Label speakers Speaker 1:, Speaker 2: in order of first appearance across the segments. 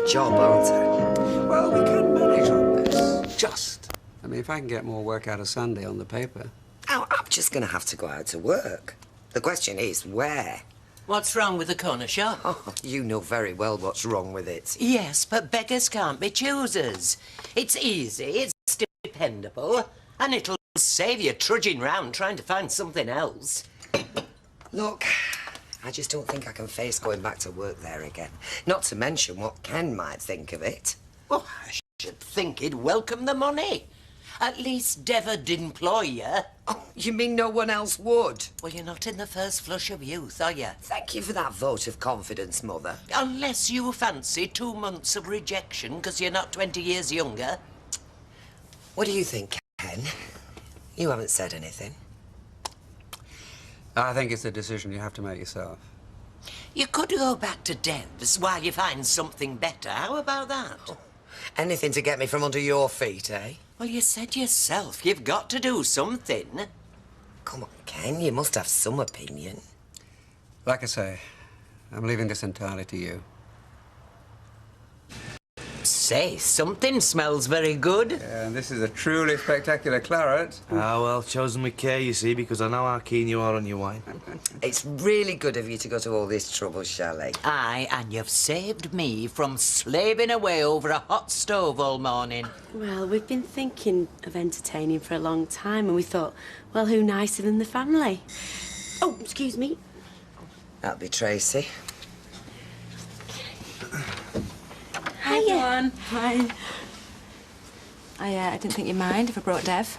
Speaker 1: job, aren't I?
Speaker 2: Well, we can manage on this. Just. I mean, if I can get more work out of Sunday on the paper.
Speaker 1: Oh, I'm just going to have to go out to work. The question is, where?
Speaker 3: What's wrong with the corner shop?
Speaker 1: Oh, you know very well what's wrong with it.
Speaker 3: Yes, but beggars can't be choosers. It's easy, it's dependable, and it'll save you trudging round trying to find something else.
Speaker 1: Look, I just don't think I can face going back to work there again. Not to mention what Ken might think of it.
Speaker 3: Oh, I should think he'd welcome the money. At least Dever did employ you.
Speaker 1: Oh, you mean no one else would?
Speaker 3: Well, you're not in the first flush of youth, are you?
Speaker 1: Thank you for that vote of confidence, Mother.
Speaker 3: Unless you fancy 2 months of rejection because you're not 20 years younger.
Speaker 1: What do you think, Ken? You haven't said anything.
Speaker 2: I think it's a decision you have to make yourself.
Speaker 3: You could go back to Dev's while you find something better. How about that?
Speaker 1: Oh, anything to get me from under your feet, eh?
Speaker 3: Well, you said yourself you've got to do something.
Speaker 1: Come on, Ken, you must have some opinion.
Speaker 2: Like I say, I'm leaving this entirely to you.
Speaker 3: Say, something smells very good.
Speaker 2: Yeah, and this is a truly spectacular claret.
Speaker 4: Ah, well, chosen with care, you see, because I know how keen you are on your wine.
Speaker 1: It's really good of you to go to all this trouble, Shelley.
Speaker 3: Aye, and you've saved me from slaving away over a hot stove all morning.
Speaker 5: Well, we've been thinking of entertaining for a long time, and we thought, well, who nicer than the family? Oh, excuse me.
Speaker 1: That'd be Tracy.
Speaker 6: Hi, everyone. Hi. I didn't think you'd mind if I brought Dev.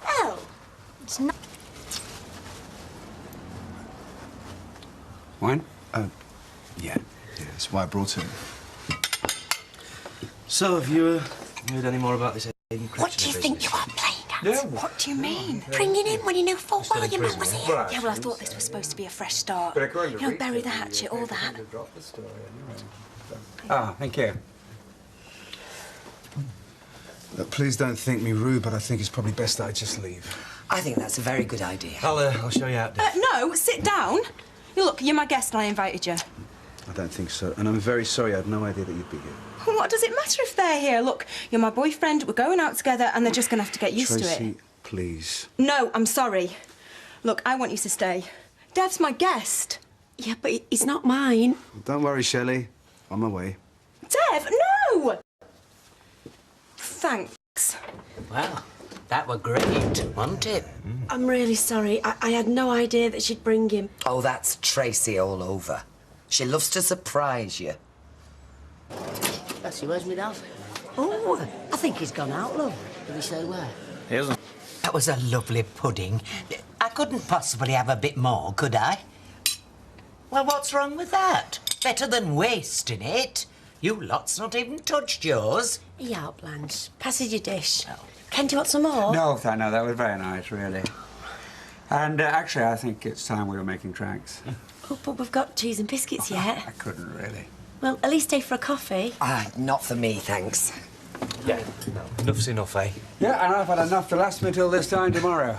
Speaker 5: Oh, it's not...
Speaker 2: Wine?
Speaker 7: Yeah, that's why I brought him.
Speaker 4: So, have you heard any more about this Aiden Critchley
Speaker 5: What do you think you
Speaker 4: business?
Speaker 5: are playing at?
Speaker 2: Yeah,
Speaker 6: What do you mean?
Speaker 5: Bringing in when you knew full well your man was here.
Speaker 6: Yeah, well, I thought this was supposed to be a fresh start.
Speaker 2: But according to
Speaker 6: You know,
Speaker 2: Rita,
Speaker 6: bury the hatchet, all that.
Speaker 2: Ah, thank you.
Speaker 7: Look, please don't think me rude, but I think it's probably best that I just leave.
Speaker 1: I think that's a very good idea.
Speaker 4: I'll show you out, Dave.
Speaker 6: No, sit down. You look, you're my guest and I invited you.
Speaker 7: I don't think so, and I'm very sorry. I had no idea that you'd be here.
Speaker 6: What does it matter if they're here? Look, you're my boyfriend, we're going out together, and they're just going to have to get used to
Speaker 7: Tracy,
Speaker 6: it.
Speaker 7: please.
Speaker 6: No, I'm sorry. Look, I want you to stay. Dev's my guest.
Speaker 5: Yeah, but he's not mine.
Speaker 7: Don't worry, Shelley. On my way.
Speaker 6: Dev, no! Thanks.
Speaker 3: Well, that were great, wasn't it?
Speaker 5: I'm really sorry. I had no idea that she'd bring him.
Speaker 1: Oh, that's Tracy all over. She loves to surprise you.
Speaker 8: That's where's me dad? Oh, I think he's gone out, love. Did he say where?
Speaker 4: He hasn't.
Speaker 3: That was a lovely pudding. I couldn't possibly have a bit more, could I? Well, what's wrong with that? Better than wasting it. You lot's not even touched yours.
Speaker 5: Yeah, Blanche. Passes your dish. Ken, do you want some more?
Speaker 2: No, that was very nice, really. And actually, I think it's time we were making tracks.
Speaker 5: Oh, but we've got cheese and biscuits yet.
Speaker 2: I couldn't really.
Speaker 5: Well, at least stay for a coffee.
Speaker 1: Not for me, thanks.
Speaker 4: Yeah, no, enough's enough, eh?
Speaker 2: Yeah, and I've had enough to last me till this time tomorrow.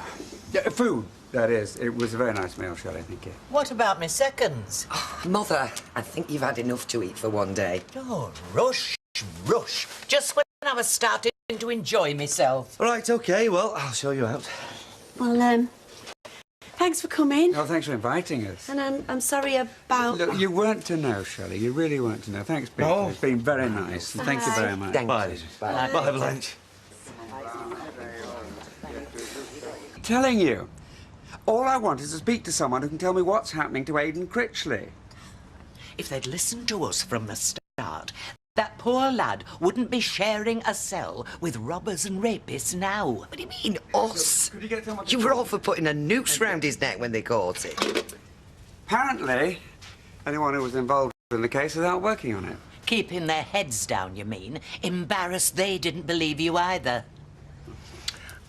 Speaker 2: Yeah, food, that is. It was a very nice meal, Shelley, thank you.
Speaker 3: What about me seconds?
Speaker 1: Mother, I think you've had enough to eat for one day.
Speaker 3: Oh, rush. Just when I was starting to enjoy myself.
Speaker 4: All right, OK, well, I'll show you out.
Speaker 5: Well, thanks for coming.
Speaker 2: Oh, thanks for inviting us.
Speaker 5: And I'm sorry about...
Speaker 2: Look, you weren't to know, Shelley. You really weren't to know. Thanks, Peter.
Speaker 4: Oh.
Speaker 2: It's been very nice. And thank you very much.
Speaker 1: Thank
Speaker 4: Bye.
Speaker 1: you.
Speaker 4: Bye, Blanche.
Speaker 2: I'm telling you, all I want is to speak to someone who can tell me what's happening to Aiden Critchley.
Speaker 3: If they'd listened to us from the start, that poor lad wouldn't be sharing a cell with robbers and rapists now.
Speaker 1: What do you mean, us?
Speaker 2: Could you get someone to
Speaker 1: You were
Speaker 2: talk?
Speaker 1: all for putting a noose round his neck when they caught him.
Speaker 2: Apparently, anyone who was involved in the case is out working on it.
Speaker 3: Keeping their heads down, you mean? Embarrassed they didn't believe you either.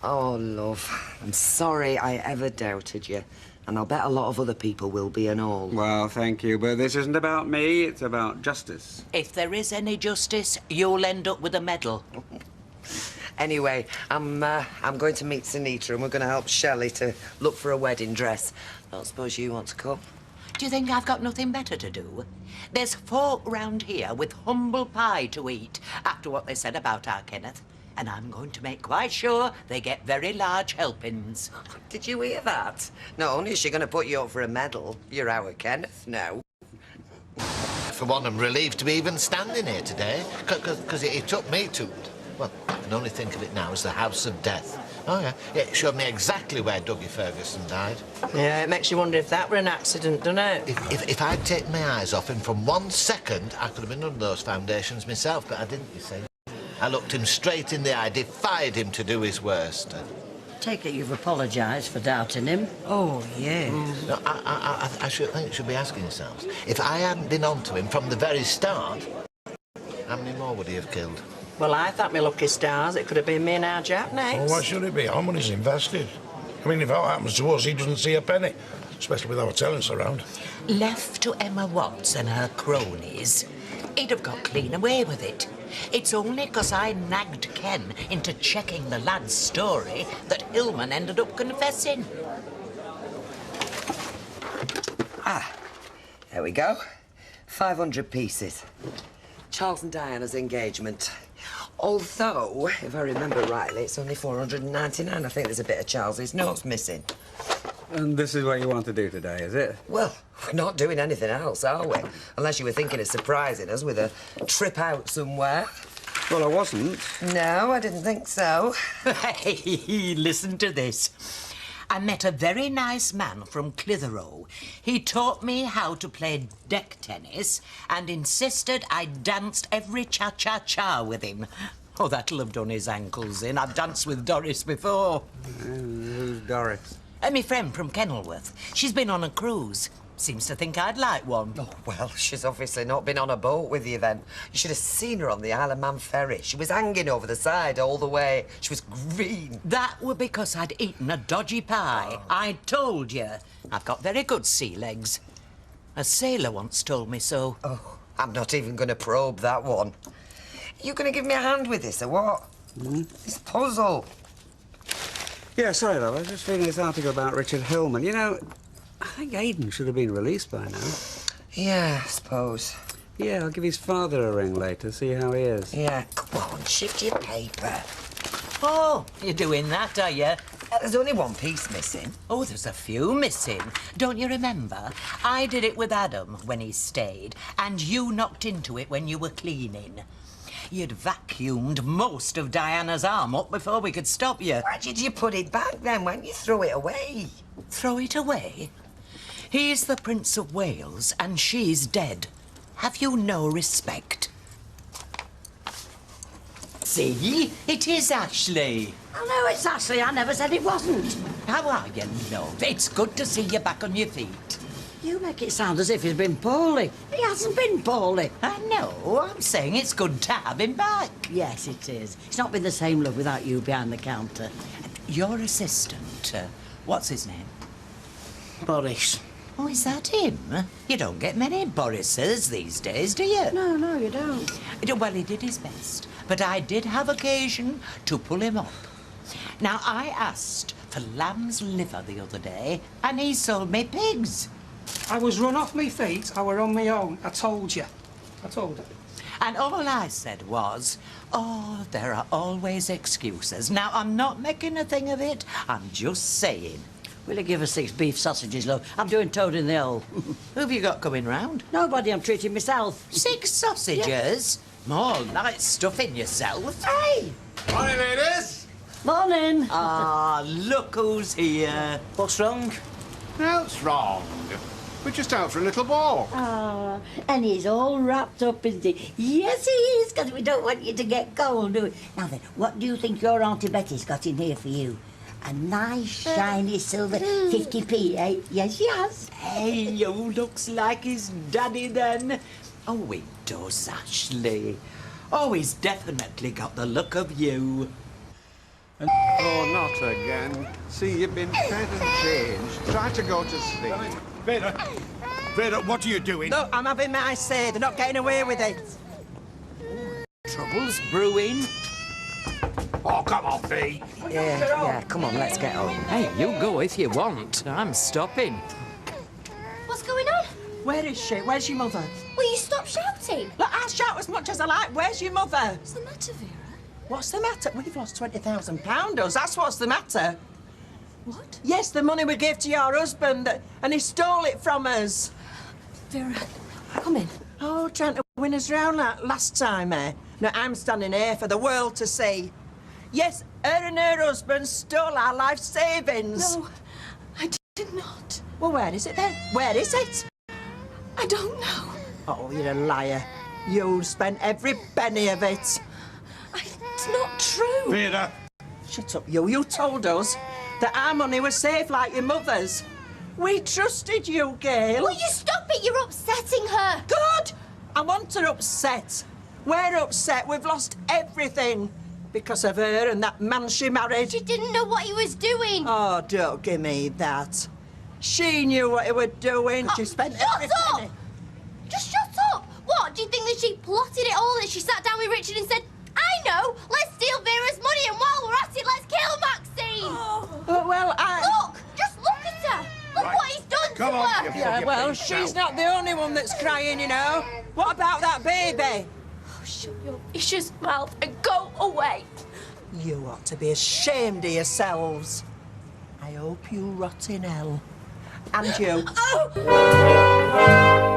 Speaker 1: Oh, love, I'm sorry I ever doubted you. And I'll bet a lot of other people will be and all.
Speaker 2: Well, thank you, but this isn't about me, it's about justice.
Speaker 3: If there is any justice, you'll end up with a medal.
Speaker 1: Anyway, I'm going to meet Sunita and we're going to help Shelley to look for a wedding dress. I don't suppose you want to come?
Speaker 3: Do you think I've got nothing better to do? There's folk round here with humble pie to eat after what they said about our Kenneth. And I'm going to make quite sure they get very large helpings.
Speaker 1: Did you hear that? Not only is she going to put you up for a medal, you're our Kenneth now.
Speaker 9: For one, I'm relieved to be even standing here today, because it took me to... Well, I can only think of it now as the House of Death. Oh, yeah. Yeah, it showed me exactly where Dougie Ferguson died.
Speaker 10: Yeah, it makes you wonder if that were an accident, doesn't it?
Speaker 9: If I'd taken my eyes off him from 1 second, I could have been under those foundations myself, but I didn't, you see. I looked him straight in the eye, defied him to do his worst.
Speaker 8: Take it you've apologised for doubting him.
Speaker 10: Oh, yeah.
Speaker 9: No, I think you should be asking yourselves, if I hadn't been onto him from the very start, how many more would he have killed?
Speaker 10: Well, I thought my lucky stars it could have been me and our Jack next.
Speaker 11: Well, why should it be? Our money's invested. I mean, if that happens to us, he doesn't see a penny, especially with our talents around.
Speaker 3: Left to Emma Watts and her cronies, he'd have got clean away with it. It's only 'cause I nagged Ken into checking the lad's story that Hillman ended up confessing.
Speaker 1: There we go. 500 pieces. Charles and Diana's engagement. Although, if I remember rightly, it's only 499. I think there's a bit of Charles's notes missing.
Speaker 2: And this is what you want to do today, is it?
Speaker 1: Well, we're not doing anything else, are we? Unless you were thinking of surprising us with a trip out somewhere.
Speaker 2: Well, I wasn't.
Speaker 1: No, I didn't think so.
Speaker 3: Hey, listen to this. I met a very nice man from Clitheroe. He taught me how to play deck tennis and insisted I danced every cha-cha-cha with him. Oh, that'll have done his ankles in. I've danced with Doris before.
Speaker 2: Who's Doris?
Speaker 3: My friend from Kenilworth. She's been on a cruise. Seems to think I'd like one.
Speaker 1: Oh, well, she's obviously not been on a boat with you then. You should have seen her on the Isle of Man ferry. She was hanging over the side all the way. She was green.
Speaker 3: That were because I'd eaten a dodgy pie. I told you. I've got very good sea legs. A sailor once told me so.
Speaker 1: Oh, I'm not even going to probe that one. Are you going to give me a hand with this, or what? This puzzle.
Speaker 2: Yeah, sorry, love. I was just reading this article about Richard Hillman. You know, I think Aidan should have been released by now.
Speaker 1: Yeah, I suppose.
Speaker 2: Yeah, I'll give his father a ring later, see how he is.
Speaker 1: Yeah, come on, shift your paper.
Speaker 3: Oh, you're doing that, are you?
Speaker 1: There's only one piece missing.
Speaker 3: Oh, there's a few missing. Don't you remember? I did it with Adam when he stayed, and you knocked into it when you were cleaning. You'd vacuumed most of Diana's arm up before we could stop you.
Speaker 1: Why did you put it back then? Why didn't you throw it away?
Speaker 3: Throw it away? He's the Prince of Wales, and she's dead. Have you no respect? See? It is Ashley.
Speaker 8: I know it's Ashley. I never said it wasn't.
Speaker 3: How are you, love? It's good to see you back on your feet.
Speaker 8: You make it sound as if he's been poorly. He hasn't been poorly.
Speaker 3: I know. I'm saying it's good to have him back.
Speaker 8: Yes, it is. It's not been the same, love, without you behind the counter.
Speaker 3: Your assistant, what's his name?
Speaker 8: Boris.
Speaker 3: Oh, is that him? You don't get many Borises these days, do you?
Speaker 8: No, you don't.
Speaker 3: Well, he did his best, but I did have occasion to pull him up. Now, I asked for lamb's liver the other day, and he sold me pigs.
Speaker 12: I was run off my feet. I were on my own. I told you. I told her.
Speaker 3: And all I said was, oh, there are always excuses. Now, I'm not making a thing of it. I'm just saying.
Speaker 8: Will you give us 6 beef sausages, love? I'm doing toad in the hole.
Speaker 3: Who have you got coming round?
Speaker 8: Nobody, I'm treating myself.
Speaker 3: 6 sausages? More like stuffing yourself.
Speaker 8: Hey!
Speaker 13: Morning, ladies.
Speaker 8: Morning.
Speaker 3: Ah, look who's here.
Speaker 8: What's wrong?
Speaker 13: What's wrong? We're just out for a little walk.
Speaker 14: Ah, and he's all wrapped up, isn't he? Yes, he is, because we don't want you to get cold, do we? Now then, what do you think your Auntie Betty's got in here for you? A nice, shiny silver 50p, eh? Yes, she has.
Speaker 3: Hey, you looks like his daddy then. Oh, he does, Ashley. Oh, he's definitely got the look of you.
Speaker 13: Oh, not again. See, you've been fed and changed. Try to go to sleep.
Speaker 11: Vera! Vera, what are you doing?
Speaker 10: No, I'm having my say. They're not getting away with it.
Speaker 3: Trouble's brewing.
Speaker 11: Oh, come on, Bea.
Speaker 1: Yeah, come on, let's get home.
Speaker 3: Hey, you go if you want. I'm stopping.
Speaker 14: What's going on?
Speaker 10: Where is she? Where's your mother?
Speaker 15: Will you stop shouting?
Speaker 10: Look, I'll shout as much as I like. Where's your mother?
Speaker 15: What's the matter, Vera?
Speaker 10: What's the matter? We've lost £20,000, us. That's what's the matter.
Speaker 15: What?
Speaker 10: Yes, the money we gave to your husband, and he stole it from us.
Speaker 15: Vera, come in.
Speaker 10: Oh, trying to win us round like last time, eh? No, I'm standing here for the world to see. Yes, her and her husband stole our life savings.
Speaker 15: No, I did not.
Speaker 10: Well, where is it then? Where is it?
Speaker 15: I don't know.
Speaker 10: Oh, you're a liar. You spent every penny of it.
Speaker 15: It's not true.
Speaker 11: Vera.
Speaker 10: Shut up, you. You told us that our money was safe like your mother's. We trusted you, Gail.
Speaker 15: Will you stop it? You're upsetting her.
Speaker 10: Good. I want her upset. We're upset. We've lost everything because of her and that man she married.
Speaker 15: She didn't know what he was doing.
Speaker 10: Oh, don't give me that. She knew what he was doing. She spent every penny.
Speaker 15: Just shut up. What? Do you think that she plotted it all? That she sat down with Richard and said, I know, let's steal Vera's money and while we're at it, let's kill Maxine.
Speaker 10: Oh, well,
Speaker 15: Look! Just look at her. Look what he's done to her.
Speaker 10: Yeah, well, she's not the only one that's crying, you know. What about that baby?
Speaker 15: Oh, shut your vicious mouth and go away.
Speaker 10: You ought to be ashamed of yourselves. I hope you rot in hell. And you.
Speaker 15: Oh!